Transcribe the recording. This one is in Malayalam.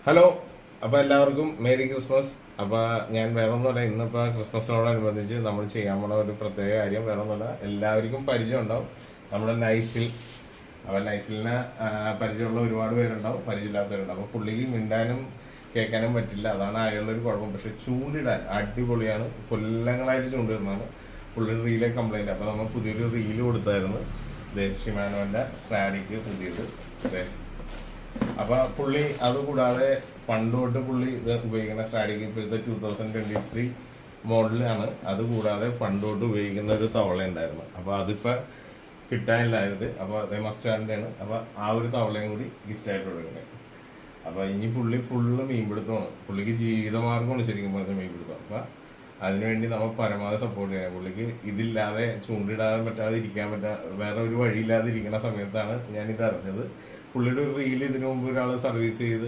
ഹലോ. അപ്പോൾ എല്ലാവർക്കും മേരി ക്രിസ്മസ്. അപ്പോൾ ഞാൻ വേറെ ഒന്നുമല്ല, ഇന്നിപ്പോൾ ക്രിസ്മസിനോടനുബന്ധിച്ച് നമ്മൾ ചെയ്യാൻ പോണ ഒരു പ്രത്യേക കാര്യം വേറെ ഒന്നുമല്ല, എല്ലാവർക്കും പരിചയം ഉണ്ടാവും നമ്മുടെ നൈസിൽ. അപ്പോൾ നൈസിലിനെ പരിചയമുള്ള ഒരുപാട് പേരുണ്ടാവും, പരിചയമില്ലാത്തവരുണ്ടാവും. അപ്പോൾ പുള്ളിക്ക് മിണ്ടാനും കേൾക്കാനും പറ്റില്ല, അതാണ് അയാളുടെ കാര്യം. പക്ഷെ ചൂണ്ടിടാൻ അടിപൊളിയാണ്, കൊല്ലങ്ങളായിട്ട് ചൂണ്ടിടുന്നതാണ്. പുള്ളിയുടെ റീലെ കംപ്ലൈൻറ്റ്. അപ്പോൾ നമ്മൾ പുതിയൊരു റീല് കൊടുത്തായിരുന്നു, ഷിമാനോൻ്റെ സ്ട്രാഡിക്ക് പുതിയത്. അപ്പൊ പുള്ളി അതുകൂടാതെ പണ്ട് തൊട്ട് പുള്ളി ഇത് ഉപയോഗിക്കുന്ന സ്ട്രാഡിക്ക് ഇപ്പോഴത്തെ 2023 മോഡലാണ്. അതുകൂടാതെ പണ്ട് തൊട്ട് ഉപയോഗിക്കുന്ന ഒരു തവള ഉണ്ടായിരുന്നു. അപ്പൊ അതിപ്പോ കിട്ടാനില്ലായത്. അപ്പൊ അതേ മസ്റ്റാർഡിൻ്റെയാണ്. അപ്പൊ ആ ഒരു തവളയും കൂടി ഗിഫ്റ്റ് ആയിട്ട് കൊടുക്കുന്നത്. അപ്പൊ ഇനി പുള്ളി ഫുള്ള് മീൻപിടുത്തമാണ്. പുള്ളിക്ക് ജീവിതമാർഗമാണ് ശരിക്കും പറഞ്ഞ മീൻപിടുത്തം. അപ്പൊ അതിനുവേണ്ടി നമ്മൾ പരമാവധി സപ്പോർട്ട് ചെയ്യണം. പുള്ളിക്ക് ഇതില്ലാതെ ചൂണ്ടിടാൻ പറ്റാതെ ഇരിക്കാൻ വേറെ ഒരു വഴിയില്ലാതെ ഇരിക്കുന്ന സമയത്താണ് ഞാനിത് അറിഞ്ഞത്. പുള്ളിയുടെ ഒരു റീൽ ഇതിനു മുമ്പ് ഒരാൾ സർവീസ് ചെയ്ത്